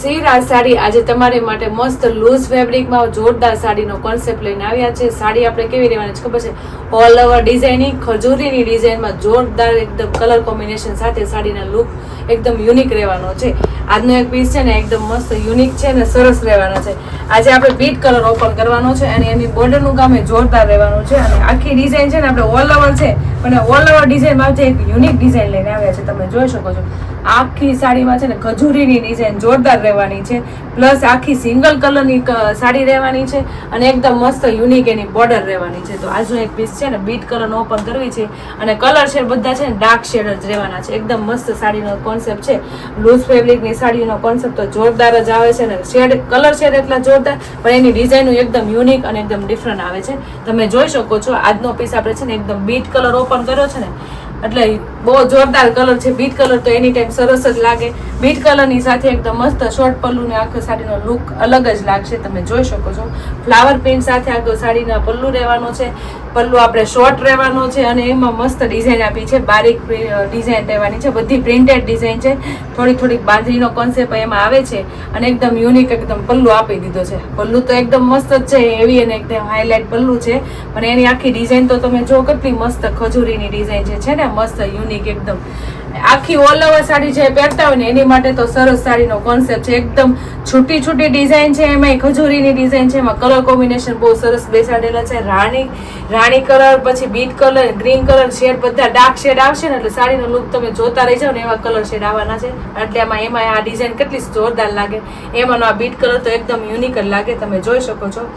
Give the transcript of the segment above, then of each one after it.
શ્રી રાજ સાડી આજે તમારી માટે મસ્ત લૂઝ ફેબ્રિકમાં જોરદાર સાડીનો કોન્સેપ્ટ લઈને આવ્યા છે. સાડી આપણે કેવી રહેવાની છે ખબર છે? ઓલ ઓવર ડિઝાઇનિંગ ખજૂરીની ડિઝાઇનમાં જોરદાર એકદમ કલર કોમ્બિનેશન સાથે સાડીના લુક એકદમ યુનિક રહેવાનો છે. આજનો એક પીસ છે ને એકદમ મસ્ત યુનિક છે ને સરસ રહેવાનો છે. આજે આપણે બીટ કલર ઓપન કરવાનો છે અને એની બોર્ડરનું કામ એ જોરદાર રહેવાનું છે અને આખી ડિઝાઇન છે ને આપણે ઓલ ઓવર છે અને ઓલ ઓવર ડિઝાઇનમાં એક યુનિક ડિઝાઇન લઈને આવ્યા છે. તમે જોઈ શકો છો આખી સાડીમાં છે ને ખજૂરીની ડિઝાઇન જોરદાર રહેવાની છે. પ્લસ આખી સિંગલ કલરની સાડી રહેવાની છે અને એકદમ મસ્ત યુનિક એની બોર્ડર રહેવાની છે. તો આજનો એક પીસ છે ને બીટ કલરનો ઓપન કરવી છે અને કલર શેડ બધા છે ને ડાર્ક શેડ જ રહેવાના છે. એકદમ મસ્ત સાડીનો કોન્સેપ્ટ છે. લૂઝ ફેબ્રિકની સાડીનો કોન્સેપ્ટ તો જોરદાર જ આવે છે ને શેડ કલર શેડ એટલા જોરદાર પણ એની ડિઝાઇન એકદમ યુનિક અને એકદમ ડિફરન્ટ આવે છે. તમે જોઈ શકો છો આજનો પીસ આપણે છે ને એકદમ બીટ કલર ઓપન કર્યો છે ને એટલે બહુ જોરદાર કલર છે. બીટ કલર તો એની ટાઈમ સરસ જ લાગે. બીટ કલરની સાથે એકદમ મસ્ત શોર્ટ પલ્લુ ને આખો સાડીનો લુક અલગ જ લાગશે. તમે જોઈ શકો છો ફ્લાવર પ્રિન્ટ સાથે આખો સાડીના પલ્લુ રહેવાનો છે. પલ્લુ આપણે શોર્ટ રહેવાનો છે અને એમાં મસ્ત ડિઝાઇન આપી છે. બારીક ડિઝાઇન રહેવાની છે. બધી પ્રિન્ટેડ ડિઝાઇન છે. થોડીક બાંધણીનો કોન્સેપ્ટ એમાં આવે છે અને એકદમ યુનિક એકદમ પલ્લુ આપી દીધો છે. પલ્લુ તો એકદમ મસ્ત જ છે. એવી અને એકદમ હાઇલાઇટ પલ્લુ છે અને એની આખી ડિઝાઇન તો તમે જો કેટલી મસ્ત ખજૂરીની ડિઝાઇન છે ને મસ્ત યુનિક એકદમ આખી ઓલ ઓવર સાડી જે પહેરતા હોય ને એની માટે તો સરસ સાડીનો કોન્સેપ્ટ છે. એકદમ છૂટી ડિઝાઇન છે. એમાં ખજૂરીની ડિઝાઇન છે. એમાં કલર કોમ્બિનેશન બહુ સરસ બેસાડેલા છે. રાણી કલર પછી beet colour green colour shade બધા ડાર્ક શેડ આવશે ને એટલે સાડીનો લુક તમે જોતા રહી જાવ ને એવા કલર શેડ આવવાના છે. એટલે એમાં આ ડિઝાઇન કેટલી જોરદાર લાગે. એમાંનો આ બીટ કલર તો એકદમ યુનિક જ લાગે. તમે જોઈ શકો છો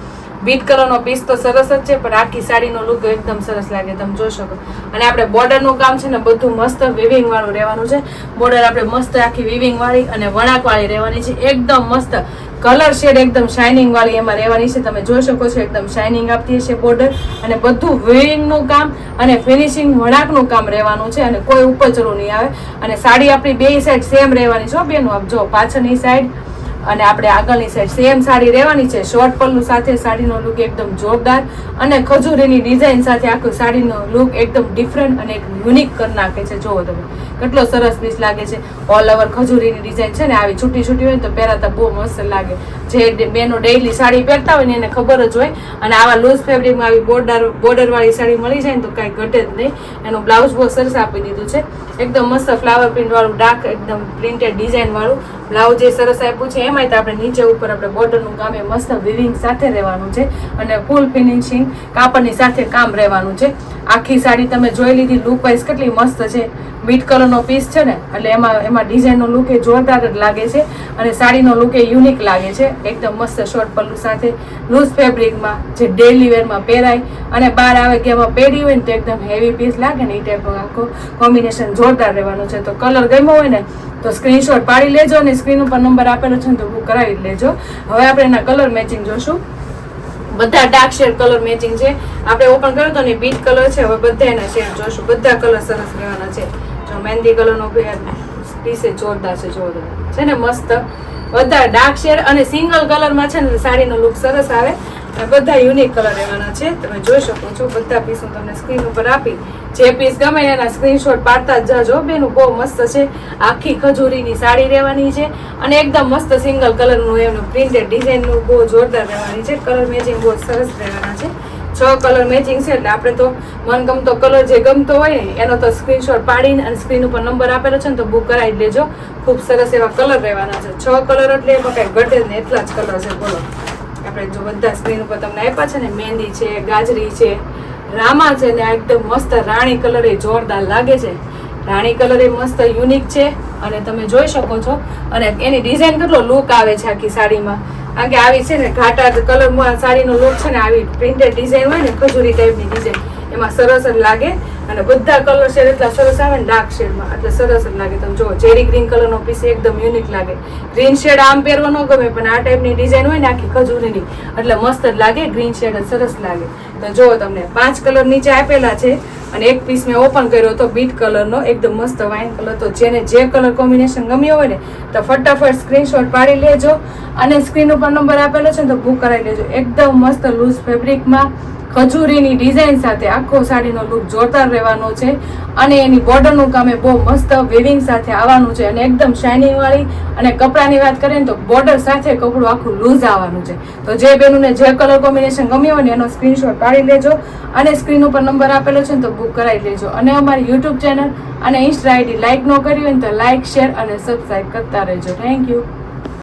બીટ કલરનો પીસ તો સરસ જ છે પણ આખી સાડીનો લુક એકદમ સરસ લાગે. તમે જોઈ શકો અને આપણે બોર્ડરનું કામ છે ને બધું મસ્ત વિવિંગ વાળું રહેવાનું છે. બોર્ડર આપણે મસ્ત આખી વિવિંગ વાળી અને વણાક વાળી રહેવાની છે. એકદમ મસ્ત કલર શેડ એકદમ શાઇનિંગ વાળી એમાં રહેવાની છે. તમે જોઈ શકો છો એકદમ શાઇનિંગ આપતી હશે બોર્ડર અને બધું વિવિંગનું કામ અને ફિનિશિંગ વણાકનું કામ રહેવાનું છે અને કોઈ ઉપચરું નહીં આવે. અને સાડી આપણી બે સાઈડ સેમ રહેવાની છે બેનું. આપ જો પાછળની સાઈડ અને આપણે આગળની સાઈડ સેમ સાડી રહેવાની છે. શોર્ટ પલ્લુ સાથે સાડીનો લુક એકદમ જોરદાર અને ખજૂરીની ડિઝાઇન સાથે આખું સાડીનો લુક એકદમ ડિફરન્ટ અને યુનિક કરી નાખે છે. જોવો તમે કેટલો સરસ પીસ લાગે છે. ઓલ ઓવર ખજૂરીની ડિઝાઇન છે ને આવી છૂટી હોય તો પહેરાતા બહુ મસ્ત લાગે. જે બેનો ડેઈલી સાડી પહેરતા હોય ને એને ખબર જ હોય. અને આવા લૂઝ ફેબ્રિકમાં આવી બોર્ડર વાળી સાડી મળી જાય ને તો કાંઈ ઘટે જ નહીં. એનું બ્લાઉઝ બહુ સરસ આપી દીધું છે. એકદમ મસ્ત ફ્લાવર પ્રિન્ટ વાળું ડાર્ક એકદમ પ્રિન્ટેડ ડિઝાઇન વાળું બ્લાઉઝ જે સરસ આપ્યું છે. એમાંય તો આપણે નીચે ઉપર આપણે બોર્ડરનું કામ એ મસ્ત વિવિંગ સાથે રહેવાનું છે અને ફૂલ ફિનિશિંગ કાપડની સાથે કામ રહેવાનું છે. આખી સાડી તમે જોઈ લીધી. લુક વાઇઝ કેટલી મસ્ત છે. બીટ કલરનો પીસ છે ને એટલે એમાં ડિઝાઇનનો લુક એ જોરદાર જ લાગે છે અને સાડીનો લુક એ યુનિક લાગે છે. એકદમ મસ્ત શોર્ટ પલ્લુ સાથે લૂઝ ફેબ્રિકમાં જે ડેલી વેરમાં પહેરાય અને બહાર આવે કે એમાં પહેરી હોય ને તો એકદમ હેવી પીસ લાગે ને એ ટાઈપનું આખું કોમ્બિનેશન જોરદાર રહેવાનું છે. તો કલર ગમ્યો હોય ને તો સ્ક્રીનશોટ પાડી લેજો અને સ્ક્રીન ઉપર નંબર આપેલો છે ને તો બુક કરાવી લેજો. હવે આપણે એના કલર મેચિંગ જોશું. બધા ડાર્ક શેડ કલર મેચિંગ છે. આપણે ઓપન કર્યો તો ને બીટ કલર છે. હવે બધા એના શેડ જોશું. બધા કલર સરસ રહેવાના છે. જો મહેંદી કલરનો પીસ જોરદાર છે. જોરદાર છે ને મસ્ત. બધા ડાર્ક શેડ અને સિંગલ કલરમાં છે ને સાડીનો લુક સરસ આવે. બધા યુનિક કલર રહેવાના છે. તમે જોઈ શકો છો બધા પીસ હું તમને સ્ક્રીન ઉપર આપી. જે પીસ ગમે એના સ્ક્રીનશોટ પાડતા જ જાજો બેનું. બહુ મસ્ત છે. આખી ખજૂરીની સાડી રહેવાની છે અને એકદમ મસ્ત સિંગલ કલરનું એનું પ્રિન્ટેડ ડિઝાઇનનું બહુ જોરદાર રહેવાની છે. કલર મેચિંગ બહુ સરસ રહેવાના છે. 6 કલર મેચિંગ છે એટલે આપણે તો મનગમતો કલર જે ગમતો હોય ને એનો તો સ્ક્રીનશોટ પાડીને અને સ્ક્રીન ઉપર નંબર આપેલો છે ને તો બુક કરાવી લેજો. ખૂબ સરસ એવા કલર રહેવાના છે. 6 કલર એટલે એમાં કાંઈ ઘટે જ ને એટલા જ કલર છે. બોલો આપણે જો બધા સ્ક્રીન ઉપર તમને આપ્યા છે ને મહેંદી છે, ગાજરી છે, રામા છે ને એકદમ મસ્ત રાણી કલર એ જોરદાર લાગે છે. રાણી કલર એ મસ્ત યુનિક છે અને તમે જોઈ શકો છો અને એની ડિઝાઇન કેટલો લુક આવે છે આખી સાડીમાં. કારણ કે આવી છે ને ઘાટા કલરમાં સાડીનો લુક છે ને આવી પ્રિન્ટેડ ડિઝાઇન હોય ને ખજૂરી ટાઈપની ડિઝાઇન એમાં સરસ જ લાગે અને બધા કલર શેડ એટલા સરસ આવે ને ડાર્ક શેડમાં એટલે સરસ જ લાગે. તમે જુઓ ચેરી ગ્રીન કલરનો પીસ એકદમ યુનિક લાગે. ગ્રીન શેડ આમ પહેરવો ન ગમે પણ આ ટાઈપની ડિઝાઇન હોય ને આખી ખજૂરીની એટલે મસ્ત જ લાગે. ગ્રીન શેડ જ સરસ લાગે. તો જુઓ તમને 5 કલર નીચે આપેલા છે અને એક પીસ મેં ઓપન કર્યો હતો બીટ કલરનો એકદમ મસ્ત વાઇન કલર. તો જેને જે કલર કોમ્બિનેશન ગમ્યો હોય ને તો ફટાફટ સ્ક્રીનશોટ પાડી લેજો અને સ્ક્રીન ઉપર નંબર આપેલો છે ને તો બુક કરાવી લેજો. એકદમ મસ્ત લૂઝ ફેબ્રિકમાં ખજૂરીની ડિઝાઇન સાથે આખો સાડીનો લુક જોરદાર રહેવાનો છે અને એની બોર્ડરનું કામ એ બહુ મસ્ત વેવિંગ સાથે આવવાનું છે અને એકદમ શાઇનિંગ વાળી. અને કપડાની વાત કરીએ ને તો બોર્ડર સાથે કપડું આખું લૂઝ આવવાનું છે. તો જે બેનોને જે કલર કોમ્બિનેશન ગમ્યું હોય ને એનો સ્ક્રીનશોટ પાડી લેજો અને સ્ક્રીન ઉપર નંબર આપેલો છે ને તો બુક કરાવી લેજો. અને અમારી યુટ્યુબ ચેનલ અને ઇન્સ્ટા આઈડી લાઇક ન કરી હોય ને તો લાઇક, શેર અને સબસ્ક્રાઇબ કરતા રહેજો. Thank you.